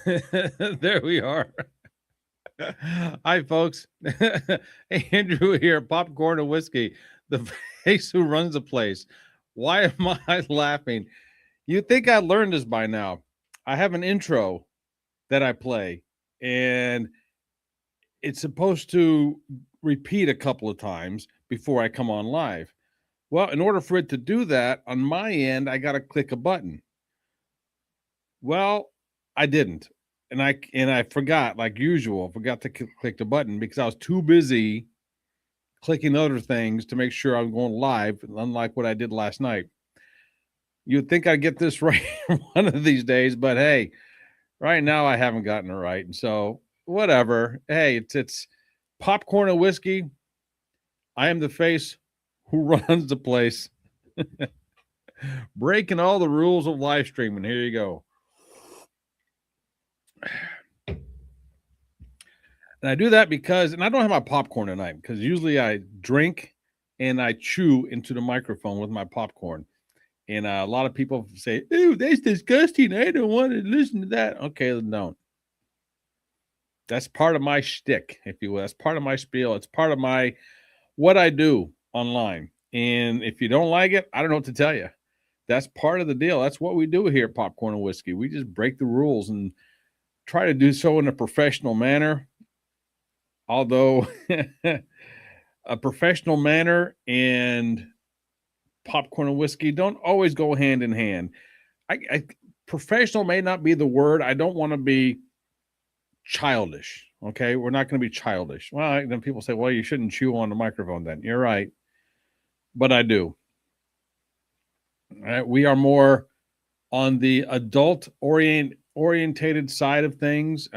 There we are. Hi, folks. Andrew here, Popcorn and Whiskey, the face who runs the place. Why am I laughing? You'd think I learned this by now. I have an intro that I play, and it's supposed to repeat a couple of times before I come on live. Well, in order for it to do that, on my end, I got to click a button. Well, I didn't. And I forgot, like usual, forgot to click the button because I was too busy clicking other things to make sure I'm going live, unlike what I did last night. You'd think I'd get this right one of these days, but hey, right now I haven't gotten it right. And so whatever. Hey, it's Popcorn and Whiskey. I am the face who runs the place. Breaking all the rules of live streaming. Here you go. And I do that because, and I don't have my popcorn tonight because usually I drink and I chew into the microphone with my popcorn. And a lot of people say, "Ew, that's disgusting. I don't want to listen to that." Okay, then don't. That's part of my shtick, if you will. That's part of my spiel. It's part of my what I do online. And if you don't like it, I don't know what to tell you. That's part of the deal. That's what we do here at Popcorn and Whiskey. We just break the rules and try to do so in a professional manner. Although a professional manner and popcorn and whiskey don't always go hand in hand. Professional may not be the word. I don't want to be childish. Okay, we're not going to be childish. Well, then people say, "Well, you shouldn't chew on the microphone." Then you're right, but I do. All right, we are more on the adult orientated side of things.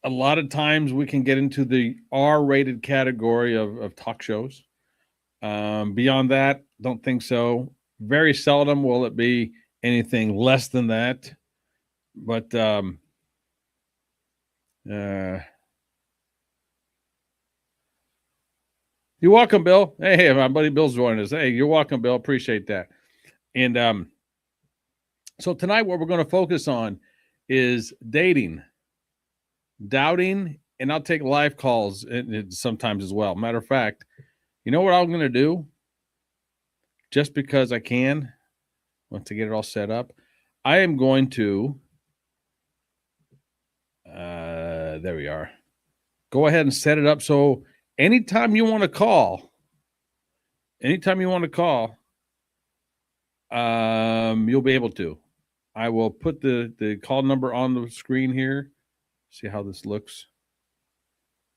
A lot of times we can get into the R-rated category of talk shows. Beyond that, don't think so. Very seldom will it be anything less than that. But you're welcome, Bill. Hey, my buddy Bill's joining us. Hey, you're welcome, Bill. Appreciate that. And so tonight, what we're going to focus on is dating, doubting, and I'll take live calls sometimes as well. Matter of fact, you know what I'm going to do? Just because I can, once I get it all set up, I am going to, there we are. Go ahead and set it up so anytime you want to call, you'll be able to. I will put the call number on the screen here. See how this looks.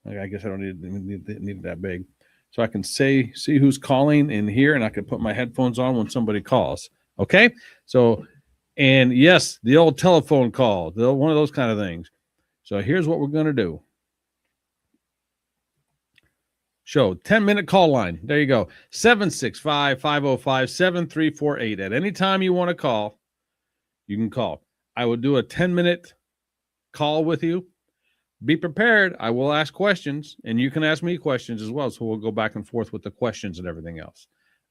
I guess I don't need it that big. So I can see who's calling in here, and I can put my headphones on when somebody calls. Okay? So, and yes, the old telephone call, one of those kind of things. So here's what we're going to do. Show 10-minute call line. There you go. 765-505-7348. At any time you want to call, you can call. I will do a 10-minute call with you. Be prepared. I will ask questions, and you can ask me questions as well. So we'll go back and forth with the questions and everything else.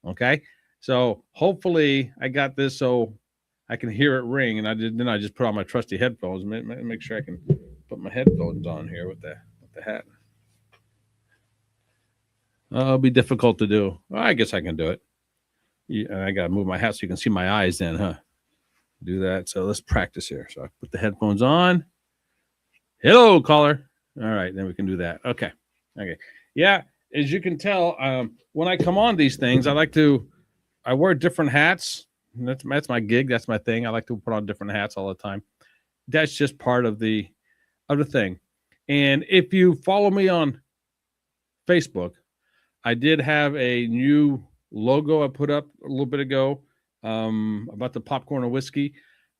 Okay? So hopefully I got this so I can hear it ring, and then I just put on my trusty headphones. Make sure I can put my headphones on here with the hat. It'll be difficult to do. Well, I guess I can do it. Yeah, I got to move my hat so you can see my eyes then, huh? Do that. So let's practice here. So I put the headphones on. Hello, caller. All right, then we can do that. Okay. Yeah, as you can tell, when I come on these things, I wear different hats. That's my gig. That's my thing. I like to put on different hats all the time. That's just part of the thing. And if you follow me on Facebook, I did have a new logo I put up a little bit ago about the popcorn and whiskey.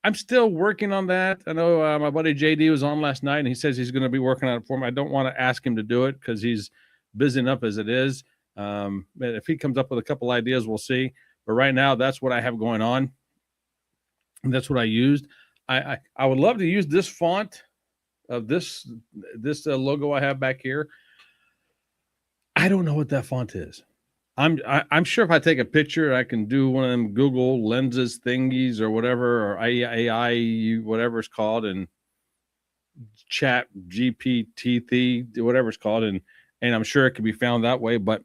I'm still working on that. I know my buddy JD was on last night, and he says he's going to be working on it for me. I don't want to ask him to do it because he's busy enough as it is. But if he comes up with a couple ideas, we'll see. But right now, that's what I have going on. And that's what I used. I would love to use this font of this logo I have back here. I don't know what that font is. I'm sure if I take a picture, I can do one of them Google lenses thingies or whatever, or AI, whatever it's called, and chat GPT, whatever it's called, and I'm sure it can be found that way, but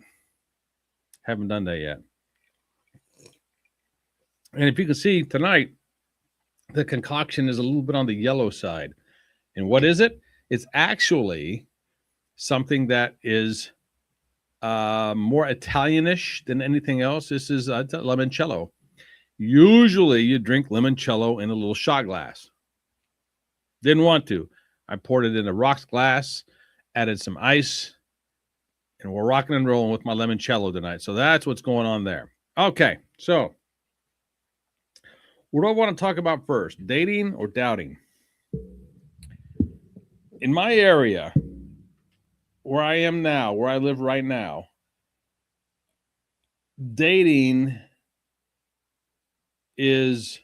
haven't done that yet. And if you can see tonight, the concoction is a little bit on the yellow side. And what is it? It's actually something that is more Italianish than anything else. This is limoncello. Usually you drink limoncello in a little shot glass. Didn't want to. I poured it in a rocks glass, added some ice, and we're rocking and rolling with my limoncello tonight. So that's what's going on there. Okay, so what do I want to talk about first? Dating or doubting? In my area, where I am now, where I live right now, dating is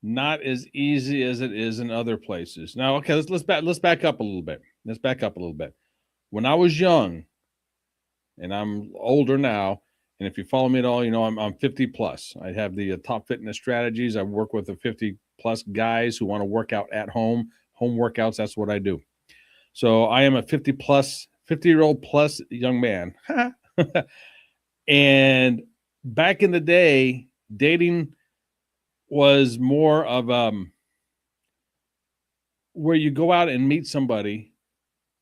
not as easy as it is in other places. Now, okay, let's back up a little bit. Let's back up a little bit. When I was young, and I'm older now, and if you follow me at all, you know I'm 50 plus. I have the top fitness strategies. I work with the 50 plus guys who want to work out at home workouts. That's what I do. So I am a 50-year-old plus young man. And back in the day, dating was more of where you go out and meet somebody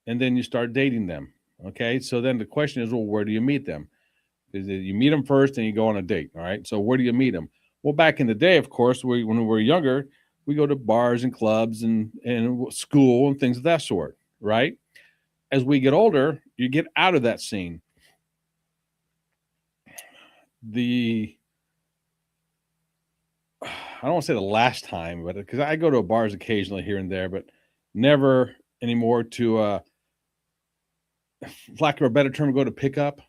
and then you start dating them. Okay. So then the question is, well, where do you meet them? Is it you meet them first and you go on a date? All right. So where do you meet them? Well, back in the day, of course, when we were younger, we go to bars and clubs and school and things of that sort. Right. As we get older, you get out of that scene. I don't want to say the last time, but because I go to bars occasionally here and there, but never anymore to, lack of a better term, go to pick up.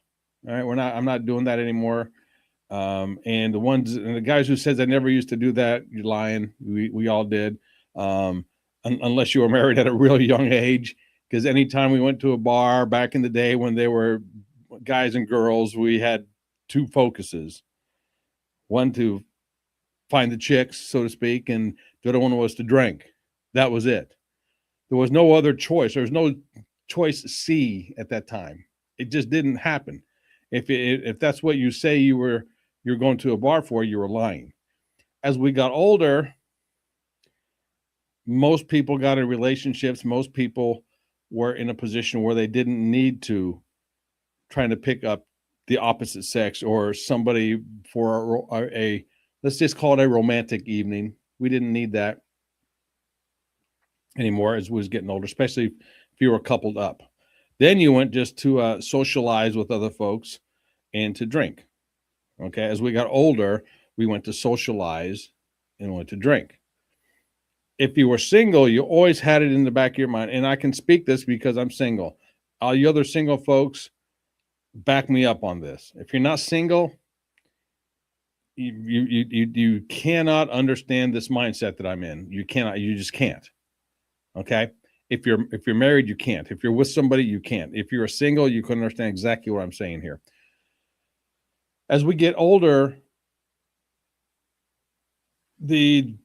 All right. I'm not doing that anymore. And the guys who says I never used to do that, you're lying. We all did. Unless you were married at a really young age, because anytime we went to a bar back in the day when they were guys and girls, we had two focuses. One to find the chicks, so to speak, and the other one was to drink. That was it. There was no other choice. There was no choice C at that time. It just didn't happen. If that's what you say you're going to a bar for, you were lying. As we got older, most people got in relationships. Most people were in a position where they didn't need to trying to pick up the opposite sex or somebody for a let's just call it a romantic evening. We didn't need that anymore as we was getting older, especially if you were coupled up. Then you went just to socialize with other folks and to drink. Okay. As we got older, we went to socialize and went to drink. If you were single, you always had it in the back of your mind. And I can speak this because I'm single. All you other single folks, back me up on this. If you're not single, you cannot understand this mindset that I'm in. You just can't. Okay. If you're married, you can't. If you're with somebody, you can't. If you're a single, you can understand exactly what I'm saying here. As we get older, the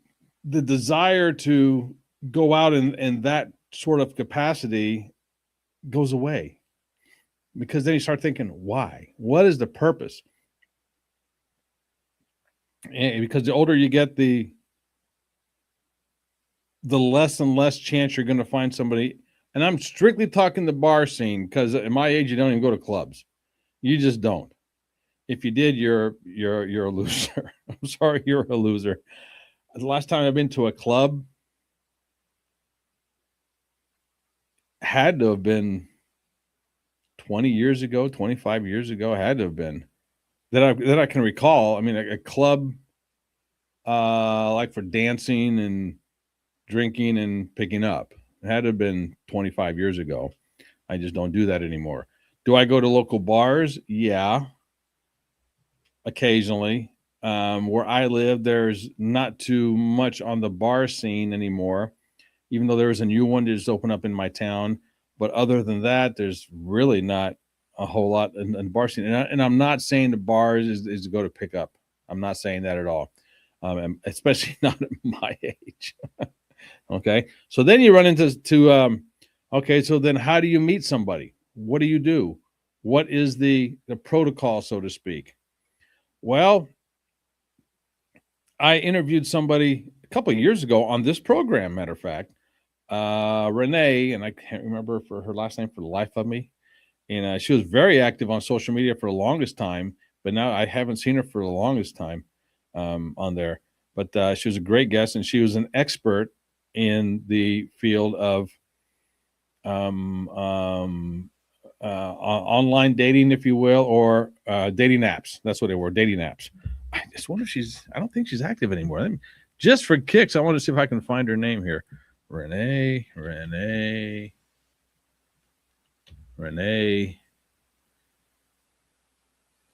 desire to go out in that sort of capacity goes away, because then you start thinking, why? What is the purpose? And because the older you get, the less and less chance you're going to find somebody. And I'm strictly talking the bar scene, because at my age, you don't even go to clubs. You just don't. If you did, you're a loser. I'm sorry, you're a loser. The last time I've been to a club had to have been 20 years ago, 25 years ago. Had to have been that I can recall. I mean, a club like for dancing and drinking and picking up. It had to have been 25 years ago. I just don't do that anymore. Do I go to local bars? Yeah, occasionally. Where I live, there's not too much on the bar scene anymore, even though there's a new one that just opened up in my town. But other than that, there's really not a whole lot in the bar scene. And I'm not saying the bars is to go to pick up. I'm not saying that at all. And especially not at my age. Okay. So then you run into okay, so then how do you meet somebody? What do you do? What is the protocol, so to speak? Well, I interviewed somebody a couple of years ago on this program, matter of fact, Renee, and I can't remember for her last name for the life of me. And she was very active on social media for the longest time, but now I haven't seen her for the longest time on there. But she was a great guest, and she was an expert in the field of online dating, if you will, or dating apps. That's what they were, dating apps. I just wonder if I don't think she's active anymore. Just for kicks, I want to see if I can find her name here. Renee.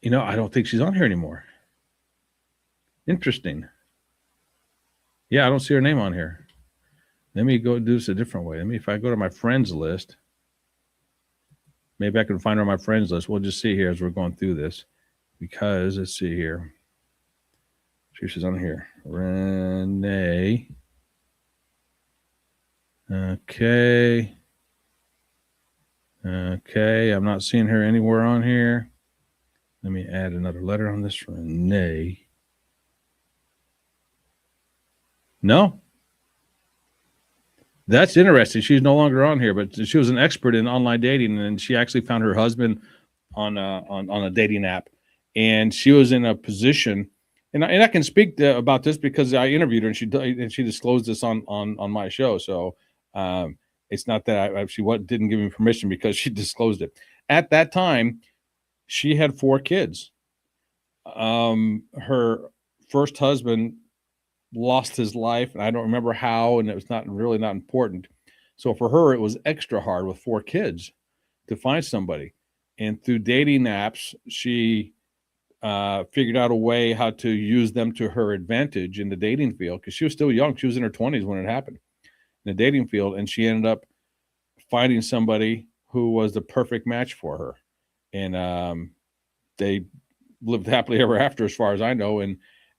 I don't think she's on here anymore. Interesting. Yeah, I don't see her name on here. Let me go do this a different way. If I go to my friends list, maybe I can find her on my friends list. We'll just see here as we're going through this. Because let's see here. She's on here. Renee. Okay. I'm not seeing her anywhere on here. Let me add another letter on this. Renee. No. That's interesting. She's no longer on here, but she was an expert in online dating, and she actually found her husband on a dating app, and she was in a position. And I can speak about this because I interviewed her, and she disclosed this on my show. So it's not that she didn't give me permission because she disclosed it. At that time, she had 4 kids. Her first husband lost his life, and I don't remember how, and it was not important. So for her, it was extra hard with 4 kids to find somebody. And through dating apps, she figured out a way how to use them to her advantage in the dating field, because she was still young. She was in her 20s when it happened in the dating field, and she ended up finding somebody who was the perfect match for her. And they lived happily ever after, as far as I know.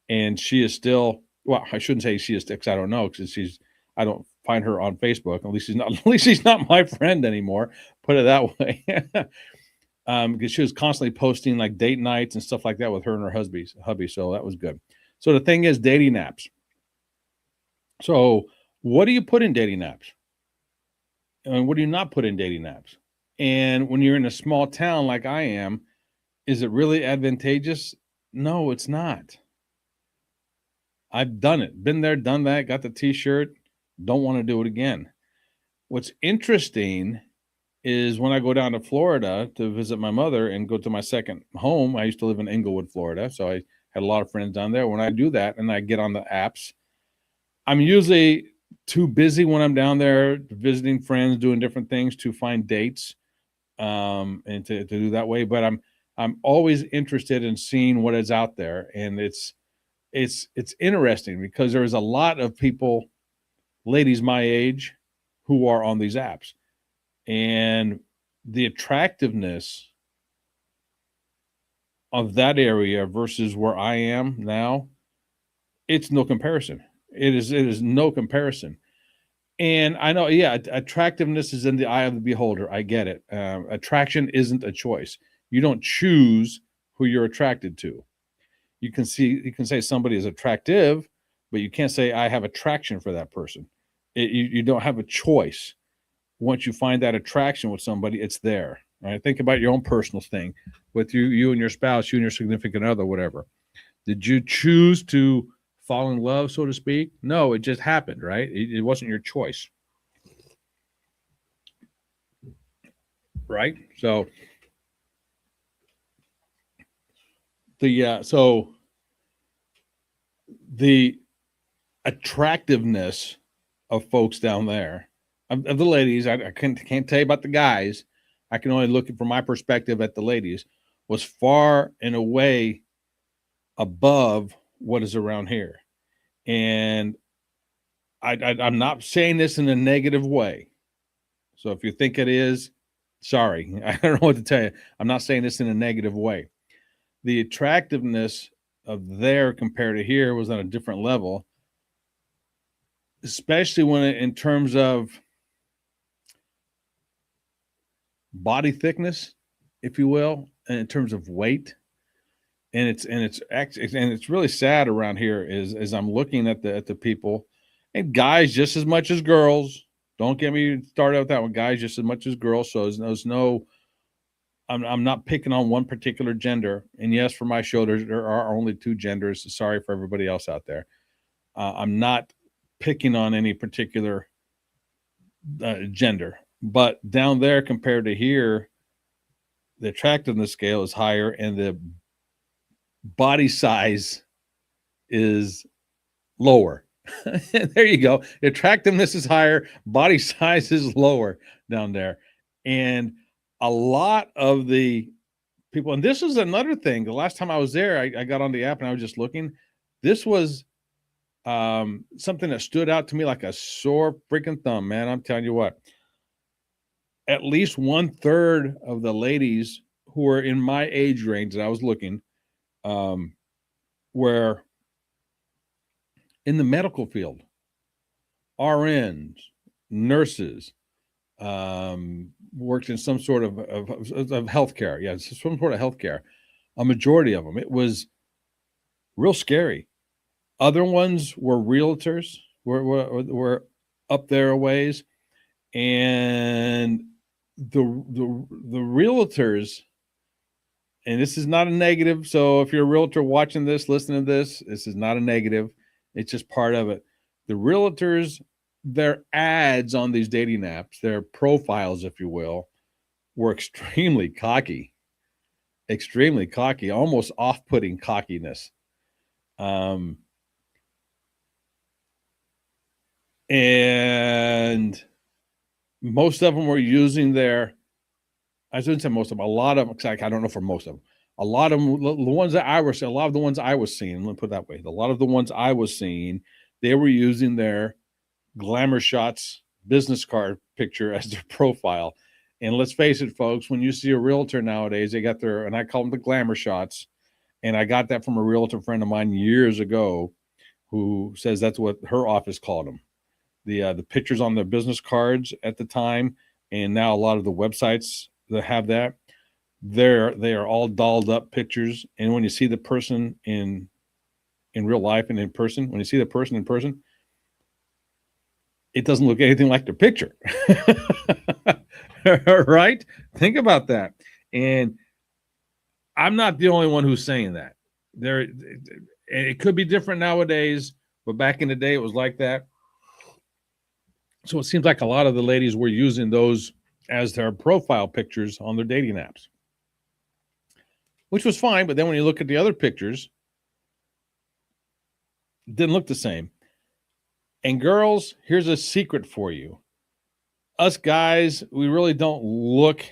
And she is still, well, I shouldn't say she is, because I don't know, because I don't find her on Facebook. At least she's not my friend anymore. Put it that way. Because she was constantly posting like date nights and stuff like that with her and her hubby. So that was good. So the thing is, dating apps. So what do you put in dating apps? And what do you not put in dating apps? And when you're in a small town like I am, is it really advantageous? No, it's not. I've done it, been there, done that, got the t-shirt, don't want to do it again. What's interesting is when I go down to Florida to visit my mother and go to my second home. I used to live in Englewood, Florida, so I had a lot of friends down there. When I do that and I get on the apps, I'm usually too busy when I'm down there visiting friends, doing different things to find dates and to do that way. But I'm always interested in seeing what is out there, and it's interesting because there's a lot of people, ladies my age, who are on these apps, and the attractiveness of that area versus where I am now, it's no comparison. It is no comparison. And I know, yeah, attractiveness is in the eye of the beholder. I get it. Attraction isn't a choice. You don't choose who you're attracted to. You can say somebody is attractive, but you can't say I have attraction for that person. You don't have a choice. Once you find that attraction with somebody, it's there. Right? Think about your own personal thing with you and your spouse, you and your significant other, whatever. Did you choose to fall in love, so to speak? No, it just happened, right? It wasn't your choice. Right? So the attractiveness of folks down there, of the ladies, I can't tell you about the guys. I can only look from my perspective at the ladies, was far and away above what is around here. And I'm not saying this in a negative way. So if you think it is, Sorry, I don't know what to tell you. I'm not saying this in a negative way. The attractiveness of there compared to here was on a different level, especially when in terms of body thickness, if you will, and in terms of weight. And it's really sad around here is as I'm looking at the people and guys just as much as girls. Don't get me started with that one. Guys just as much as girls. So there's no I'm not picking on one particular gender. And yes, for my show, there are only two genders. Sorry for everybody else out there. I'm not picking on any particular gender, but down there compared to here, the attractiveness scale is higher and the body size is lower. There you go. The attractiveness is higher, body size is lower down there. And a lot of the people, and this is another thing. The last time I was there, I got on the app and I was just looking. This was something that stood out to me like a sore freaking thumb, man. I'm telling you what. At least 1/3 of the ladies who were in my age range that I was looking were in the medical field, RNs, nurses, worked in some sort of healthcare. Yeah, some sort of healthcare. A majority of them. It was real scary. Other ones were realtors, were up there a ways, and the realtors. And this is not a negative. So if you're a realtor watching this, listening to this, this is not a negative. It's just part of it. The realtors, their ads on these dating apps, their profiles, if you will, were extremely cocky, almost off-putting cockiness. And most of them were using their, I shouldn't say most of them, a lot of them, I don't know for most of them. A lot of them, the ones that I was, a lot of the ones I was seeing, let me put it that way. A lot of the ones I was seeing, they were using their Glamour Shots business card picture as their profile. And let's face it, folks, when you see a realtor nowadays, they got their, and I call them the Glamour Shots. And I got that from a realtor friend of mine years ago who says that's what her office called them. The pictures on their business cards at the time, and now a lot of the websites that have that, they are all dolled up pictures. And when you see the person in real life and in person, when you see the person in person, it doesn't look anything like their picture. Right? Think about that. And I'm not the only one who's saying that. It could be different nowadays, but back in the day it was like that. So it seems like a lot of the ladies were using those as their profile pictures on their dating apps, which was fine. But then when you look at the other pictures, it didn't look the same. And girls, here's a secret for you. Us guys, we really don't look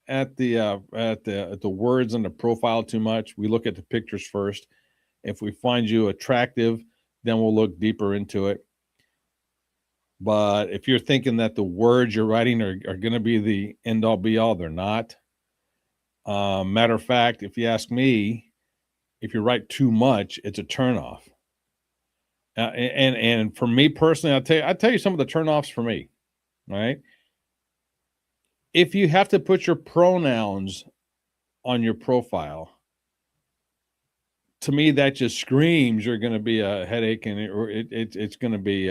at the words on the profile too much. We look at the pictures first. If we find you attractive, then we'll look deeper into it. But if you're thinking that the words you're writing are going to be the end all be all, they're not. Matter of fact, if you ask me, if you write too much, it's a turnoff. And for me personally, I'll tell you some of the turnoffs for me. Right? If you have to put your pronouns on your profile, to me that just screams you're going to be a headache, and it's going to be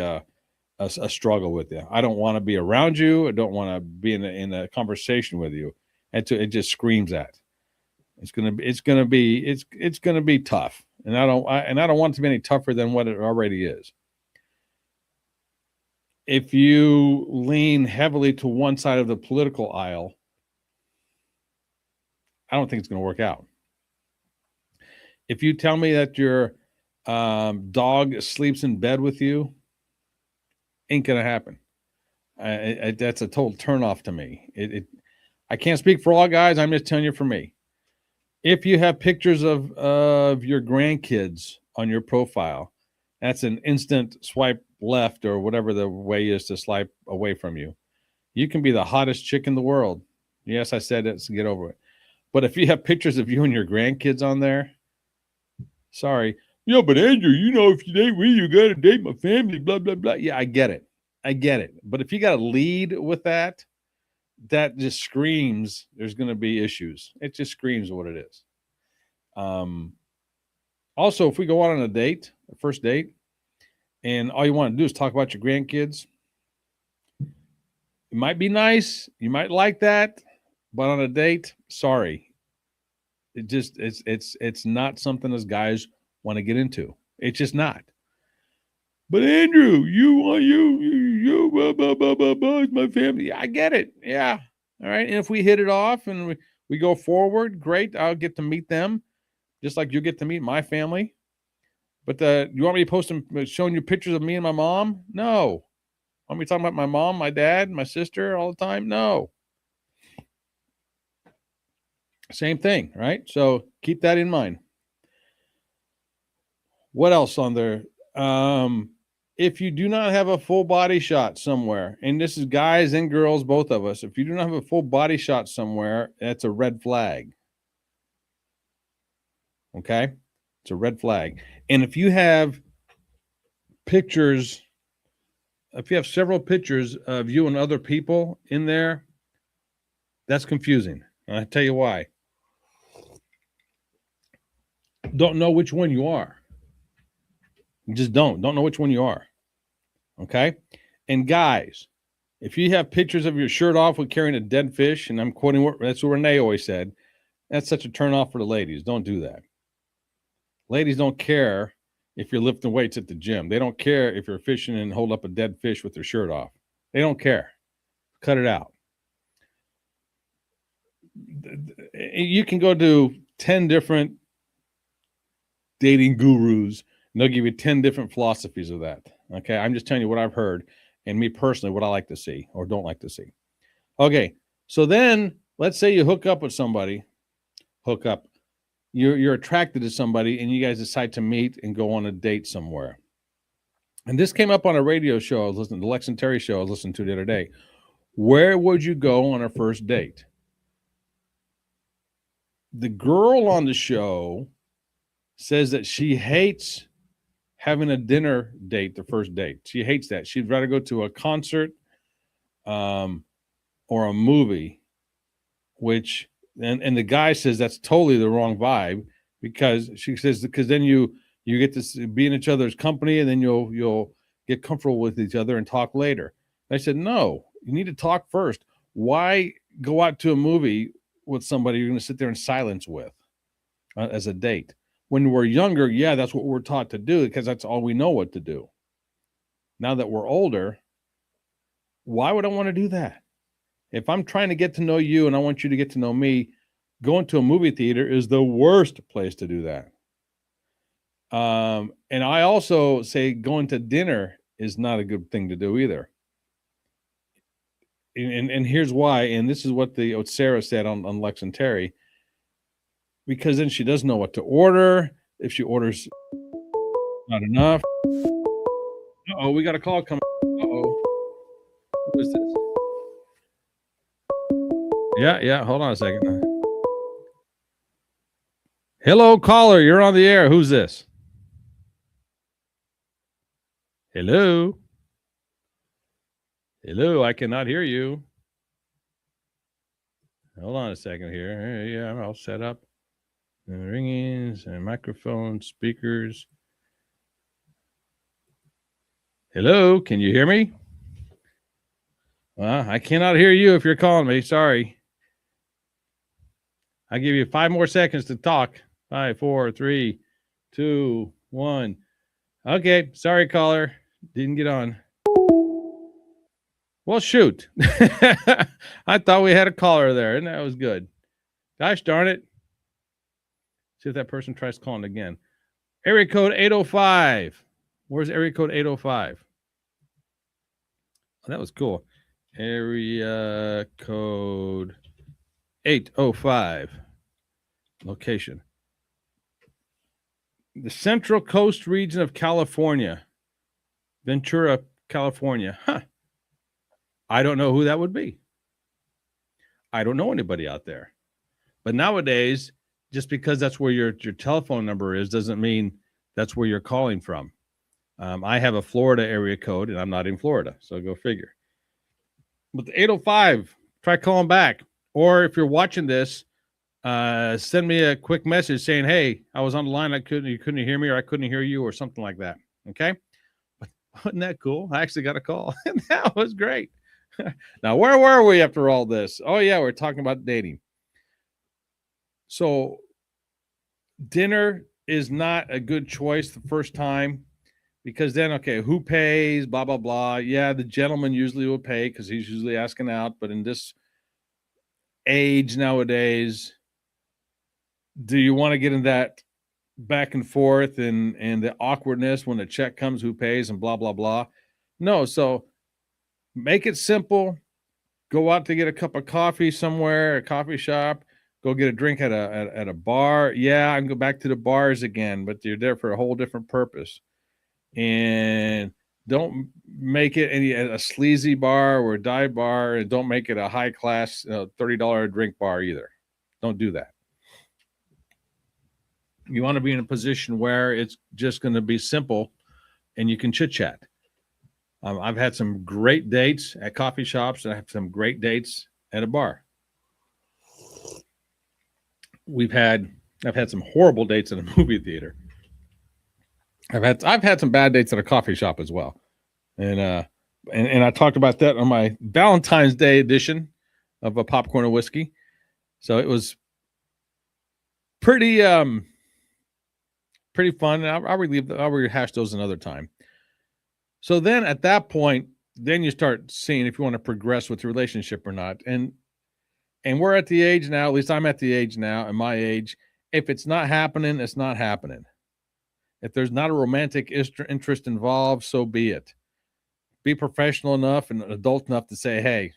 a struggle with you. I don't want to be around you. I don't want to be in a conversation with you. It just screams that. It's going to be tough. And I don't want it to be any tougher than what it already is. If you lean heavily to one side of the political aisle, I don't think it's going to work out. If you tell me that your dog sleeps in bed with you, ain't going to happen. That's a total turnoff to me. I can't speak for all guys. I'm just telling you for me. If you have pictures of your grandkids on your profile, that's an instant swipe left or whatever the way is to swipe away from you. You can be the hottest chick in the world. Yes, I said it, so get over it. But if you have pictures of you and your grandkids on there, sorry. Yeah, but Andrew, if you date me, you got to date my family, blah, blah, blah. Yeah, I get it. But if you got to lead with that, that just screams there's going to be issues. It just screams what it is. Also, if we go out on a first date, and all you want to do is talk about your grandkids, it might be nice. You might like that, but on a date, sorry. It's not something as guys want to get into. It's just not. But Andrew, you blah, blah, blah, blah, blah, it's my family. Yeah, I get it. Yeah. All right. And if we hit it off and we go forward, great. I'll get to meet them just like you get to meet my family. But you want me to post them showing you pictures of me and my mom? No. Want me talking about my mom, my dad, my sister all the time? No. Same thing, right? So keep that in mind. What else on there? If you do not have a full body shot somewhere, and this is guys and girls, both of us, if you do not have a full body shot somewhere, that's a red flag. Okay? It's a red flag. And if you have pictures, if you have several pictures of you and other people in there, that's confusing. And I'll tell you why. Don't know which one you are. You just don't know which one you are. Okay. And guys, if you have pictures of your shirt off with carrying a dead fish, and I'm quoting that's what Renee always said, that's such a turn off for the ladies. Don't do that. Ladies don't care if you're lifting weights at the gym. They don't care if you're fishing and hold up a dead fish with their shirt off. They don't care. Cut it out. You can go to 10 different dating gurus, and they'll give you 10 different philosophies of that. Okay. I'm just telling you what I've heard, and me personally, what I like to see or don't like to see. Okay. So then let's say you hook up with somebody, you're attracted to somebody, and you guys decide to meet and go on a date somewhere. And this came up on a radio show I was listening to, the Lex and Terry show I was listening to the other day. Where would you go on a first date? The girl on the show says that she hates having a dinner date, the first date. She hates that. She'd rather go to a concert or a movie, which, and the guy says that's totally the wrong vibe, because she says, because then you get to be in each other's company, and then you'll get comfortable with each other and talk later. I said, no, you need to talk first. Why go out to a movie with somebody you're going to sit there in silence with as a date? When we're younger, yeah, that's what we're taught to do because that's all we know what to do. Now that we're older, why would I want to do that? If I'm trying to get to know you and I want you to get to know me, going to a movie theater is the worst place to do that. And I also say going to dinner is not a good thing to do either. And here's why, and this is what Sarah said on Lex and Terry, because then she doesn't know what to order. If she orders not enough. Uh-oh, we got a call coming. Uh-oh. Who is this? Yeah, hold on a second. Hello, caller, you're on the air. Who's this? Hello, I cannot hear you. Hold on a second here. Yeah, I'll set up the ringings and microphones, speakers. Hello, can you hear me? Well, I cannot hear you if you're calling me. Sorry. I'll give you 5 more seconds to talk. 5, 4, 3, 2, 1. Okay, sorry, caller. Didn't get on. Well, shoot. I thought we had a caller there, and that was good. Gosh darn it. See if that person tries calling again. Area code 805. Where's area code 805? Oh, that was cool. Area code 805. Location. The Central Coast region of California. Ventura, California. Huh. I don't know who that would be. I don't know anybody out there. But nowadays, just because that's where your telephone number is doesn't mean that's where you're calling from. I have a Florida area code, and I'm not in Florida, so go figure. But the 805, try calling back. Or if you're watching this, send me a quick message saying, "Hey, I was on the line. You couldn't hear me, or I couldn't hear you, or something like that." Okay, wasn't that cool? I actually got a call, and that was great. Now, where were we after all this? Oh yeah, we're talking about dating. So, dinner is not a good choice the first time because then, okay, who pays? Blah blah blah. Yeah, the gentleman usually will pay because he's usually asking out. But in this age nowadays, do you want to get in that back and forth and the awkwardness when the check comes, who pays and blah blah blah? No, so make it simple. Go out to get a cup of coffee somewhere, a coffee shop. Go get a drink at a bar. Yeah, I can go back to the bars again, but you're there for a whole different purpose. And don't make it a sleazy bar or a dive bar, and don't make it a high class $30 drink bar either. Don't do that. You want to be in a position where it's just going to be simple and you can chit chat. I've had some great dates at coffee shops, and I have some great dates at a bar. I've had some horrible dates in a movie theater. I've had some bad dates at a coffee shop as well. And I talked about that on my Valentine's Day edition of a Popcorn and Whiskey. So it was pretty fun. I'll rehash those another time. So then at that point, then you start seeing if you want to progress with the relationship or not. And we're at the age now, at least I'm at the age now, at my age, if it's not happening, it's not happening. If there's not a romantic interest involved, so be it. Be professional enough and adult enough to say, hey,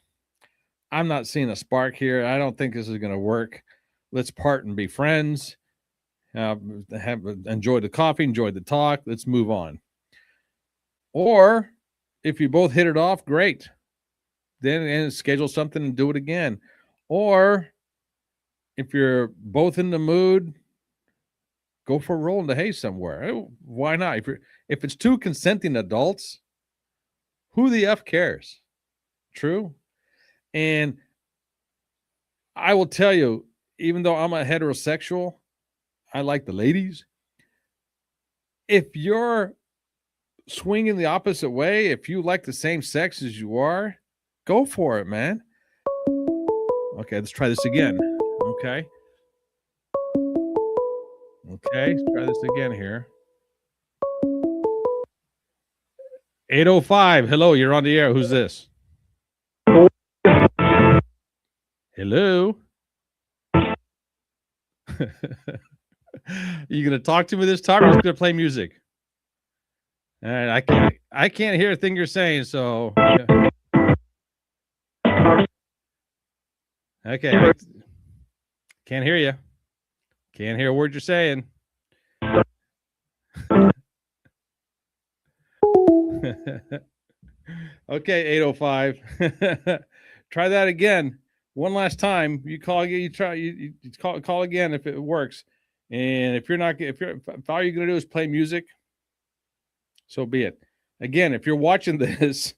I'm not seeing a spark here. I don't think this is going to work. Let's part and be friends. Enjoy the coffee, enjoy the talk. Let's move on. Or if you both hit it off, great. Then schedule something and do it again. Or if you're both in the mood, go for a roll in the hay somewhere. Why not? If it's two consenting adults, who the F cares? True. And I will tell you, even though I'm a heterosexual, I like the ladies. If you're swinging the opposite way, if you like the same sex as you are, go for it, man. Okay, let's try this again. Okay, let's try this again here. 805. Hello, you're on the air. Who's this? Hello. You gonna talk to me this time, or just gonna play music? All right, I can't hear a thing you're saying, so okay. Can't hear you. Can't hear a word you're saying. Okay, 805. Try that again. One last time. You call again. You call again if it works. And if all you're gonna do is play music, so be it. Again, if you're watching this,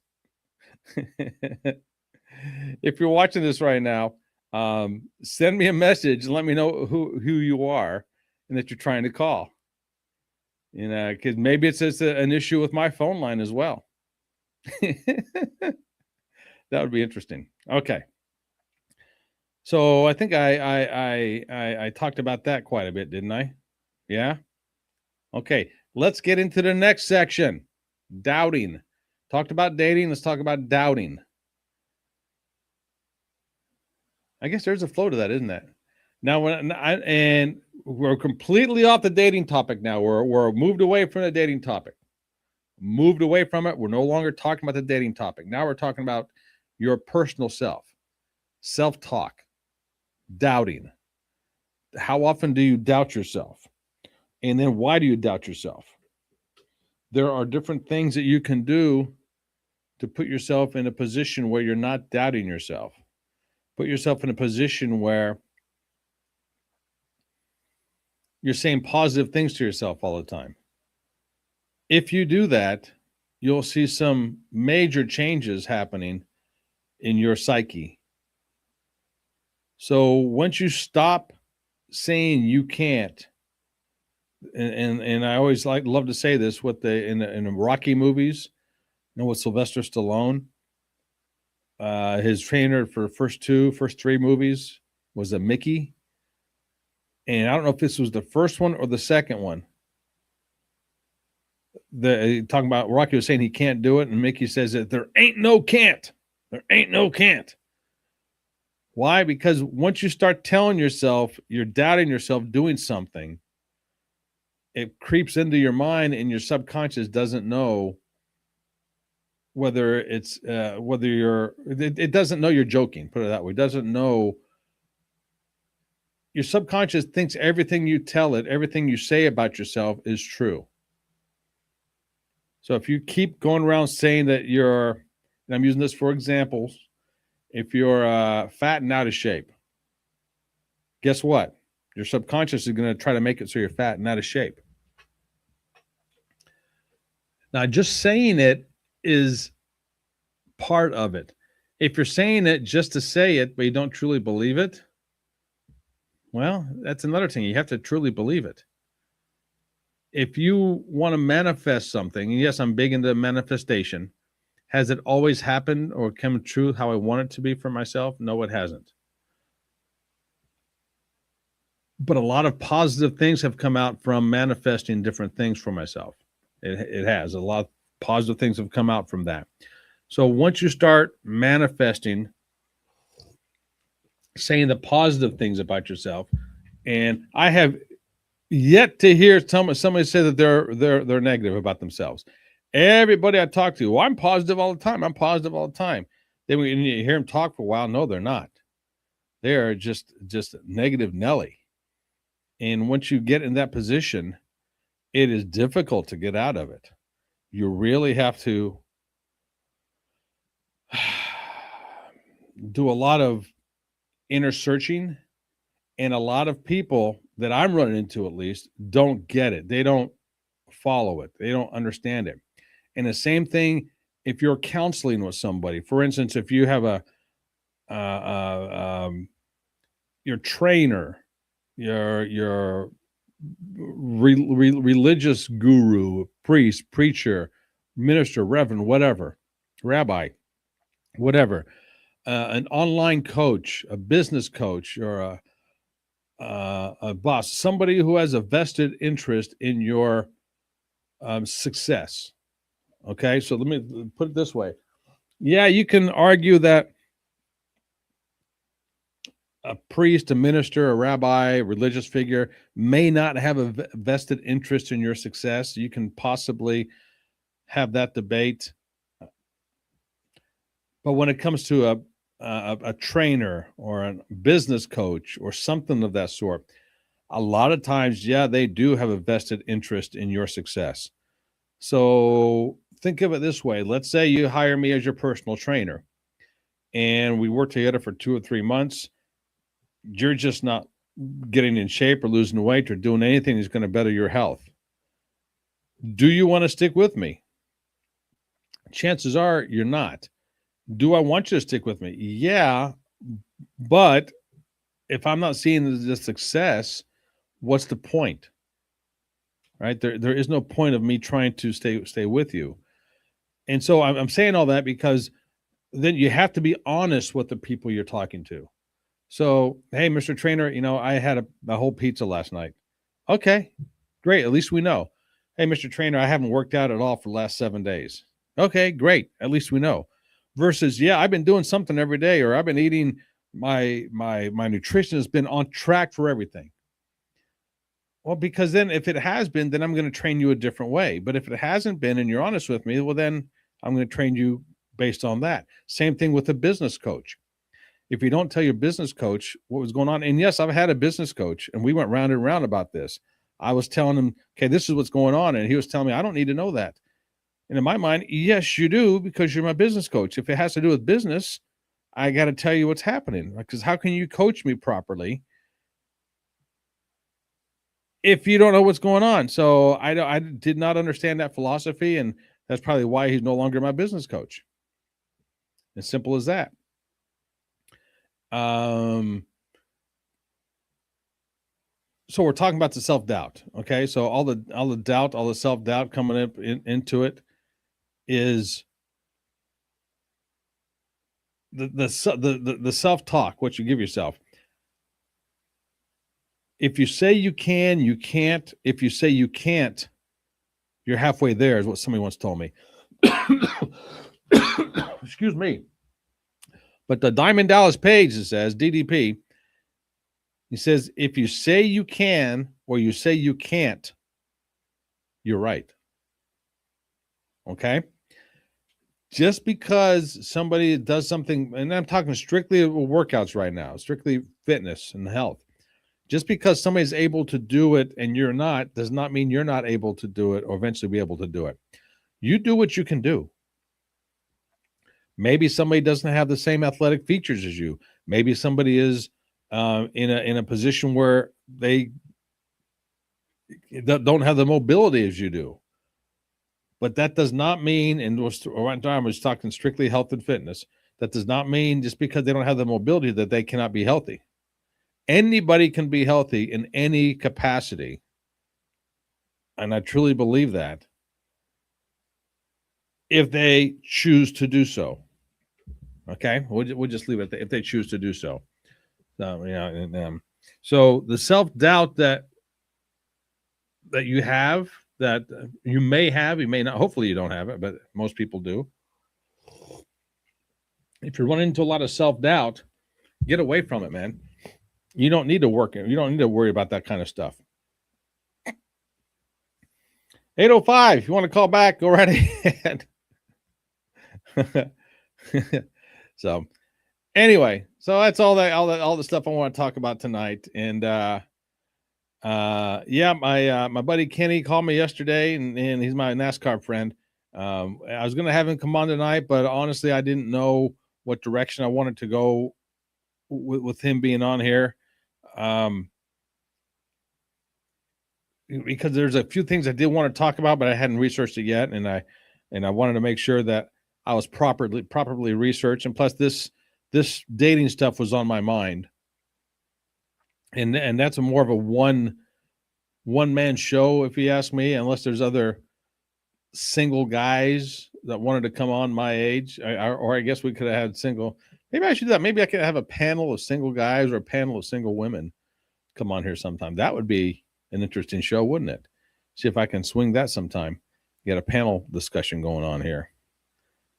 if you're watching this right now, send me a message and let me know who you are and that you're trying to call. You know, because maybe it's just an issue with my phone line as well. That would be interesting. Okay. So I think I talked about that quite a bit, didn't I? Yeah. Okay. Let's get into the next section. Doubting. Talked about dating. Let's talk about doubting. I guess there's a flow to that, isn't that? Now, and we're completely off the dating topic now. We're moved away from the dating topic. Moved away from it. We're no longer talking about the dating topic. Now we're talking about your personal self-talk, doubting. How often do you doubt yourself? And then why do you doubt yourself? There are different things that you can do to put yourself in a position where you're not doubting yourself. put yourself in a position where you're saying positive things to yourself all the time. If you do that, you'll see some major changes happening in your psyche. So once you stop saying you can't, and I always love to say this with in the Rocky movies, with Sylvester Stallone, his trainer for first three movies was a Mickey, and I don't know if this was the first one or the second one. Talking about Rocky was saying he can't do it, and Mickey says that there ain't no can't. There ain't no can't. Why? Because once you start telling yourself you're doubting yourself doing something, it creeps into your mind, and your subconscious doesn't know whether it's whether you're. It doesn't know you're joking. Put it that way. It doesn't know. Your subconscious thinks everything you tell it, everything you say about yourself is true. So if you keep going around saying that you're, and I'm using this for examples, if you're fat and out of shape, guess what? Your subconscious is going to try to make it so you're fat and out of shape. Now, just saying it is part of it. If you're saying it just to say it, but you don't truly believe it, well, that's another thing. You have to truly believe it. If you want to manifest something, and yes, I'm big into manifestation. Has it always happened or come true how I want it to be for myself? No, it hasn't. But a lot of positive things have come out from manifesting different things for myself. It has. A lot of positive things have come out from that. So once you start manifesting, saying the positive things about yourself, and I have yet to hear somebody say that they're negative about themselves. Everybody I talk to, well, I'm positive all the time. I'm positive all the time. Then when you hear them talk for a while, no, they're not. They're just negative Nelly. And once you get in that position, it is difficult to get out of it. You really have to do a lot of inner searching, and a lot of people that I'm running into, at least, don't get it. They don't follow it. They don't understand it. And the same thing if you're counseling with somebody. For instance, if you have your trainer, your religious guru, priest, preacher, minister, reverend, whatever, rabbi, whatever, an online coach, a business coach, or a boss, somebody who has a vested interest in your success. Okay, so let me put it this way. Yeah, you can argue that a priest, a minister, a rabbi, a religious figure may not have a vested interest in your success. You can possibly have that debate. But when it comes to a trainer or a business coach or something of that sort, a lot of times, yeah, they do have a vested interest in your success. So think of it this way. Let's say you hire me as your personal trainer and we work together for 2 or 3 months. You're just not getting in shape or losing weight or doing anything that's going to better your health. Do you want to stick with me? Chances are you're not. Do I want you to stick with me? Yeah, but if I'm not seeing the success, what's the point? Right? There is no point of me trying to stay with you. And so I'm saying all that because then you have to be honest with the people you're talking to. So, hey, Mr. Trainer, I had a whole pizza last night. Okay, great. At least we know. Hey, Mr. Trainer, I haven't worked out at all for the last 7 days. Okay, great. At least we know. Versus, yeah, I've been doing something every day, or I've been eating, my nutrition has been on track for everything. Well, because then if it has been, then I'm going to train you a different way. But if it hasn't been and you're honest with me, well, then I'm going to train you based on that. Same thing with a business coach. If you don't tell your business coach what was going on, and yes, I've had a business coach and we went round and round about this. I was telling him, okay, this is what's going on. And he was telling me, I don't need to know that. And in my mind, yes, you do, because you're my business coach. If it has to do with business, I got to tell you what's happening, because how can you coach me properly if you don't know what's going on? So I did not understand that philosophy, and that's probably why he's no longer my business coach. As simple as that. So we're talking about the self-doubt. Okay. So all the doubt, all the self-doubt coming up into it is the self-talk, what you give yourself. If you say you can, you can't. If you say you can't, you're halfway there, is what somebody once told me. Excuse me. But the Diamond Dallas Page, it says, DDP, he says, if you say you can or you say you can't, you're right. Okay? Just because somebody does something, and I'm talking strictly workouts right now, strictly fitness and health. Just because somebody's able to do it and you're not, does not mean you're not able to do it or eventually be able to do it. You do what you can do. Maybe somebody doesn't have the same athletic features as you. Maybe somebody is in a position where they don't have the mobility as you do. But that does not mean, and I was talking strictly health and fitness, that does not mean just because they don't have the mobility that they cannot be healthy. Anybody can be healthy in any capacity. And I truly believe that, if they choose to do so. Okay, we'll just leave it if they choose to do so. So the self-doubt that you have, that you may have, you may not, hopefully you don't have it, but most people do. If you're running into a lot of self-doubt, get away from it, man. You don't need to work it. You don't need to worry about that kind of stuff. 805, if you want to call back, go right ahead. So anyway, so that's all the stuff I want to talk about tonight. And my buddy Kenny called me yesterday, and he's my NASCAR friend. I was gonna have him come on tonight, but honestly, I didn't know what direction I wanted to go with him being on here. Because there's a few things I did want to talk about, but I hadn't researched it yet, and I wanted to make sure that I was properly researched, and plus this dating stuff was on my mind, and that's more of a one man show, if you ask me, unless there's other single guys that wanted to come on my age, or I guess we could have had single. Maybe I should do that. Maybe I could have a panel of single guys or a panel of single women come on here sometime. That would be an interesting show, wouldn't it? See if I can swing that sometime. Get a panel discussion going on here.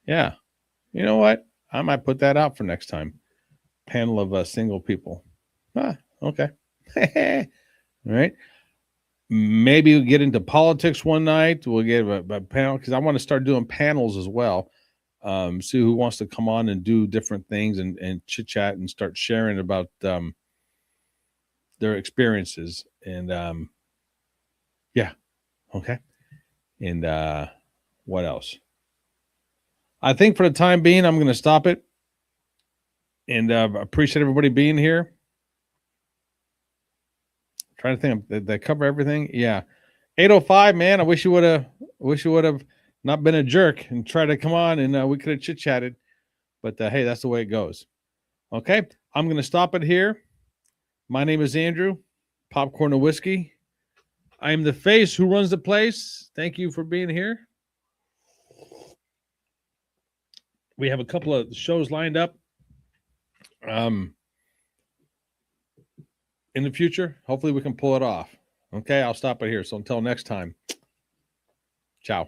Yeah. You know what? I might put that out for next time. Panel of single people. Okay. All right. Maybe we'll get into politics one night. We'll get a panel, because I want to start doing panels as well. See who wants to come on and do different things and chit chat and start sharing about their experiences. And yeah. Okay. And what else? I think for the time being, I'm going to stop it. And appreciate everybody being here. Trying to think, did I cover everything? Yeah. 805, man. I wish you would have not been a jerk and tried to come on, and we could have chit chatted. But hey, that's the way it goes. Okay. I'm going to stop it here. My name is Andrew, Popcorn and Whiskey. I am the face who runs the place. Thank you for being here. We have a couple of shows lined up in the future. Hopefully we can pull it off. Okay, I'll stop it here. So until next time, ciao.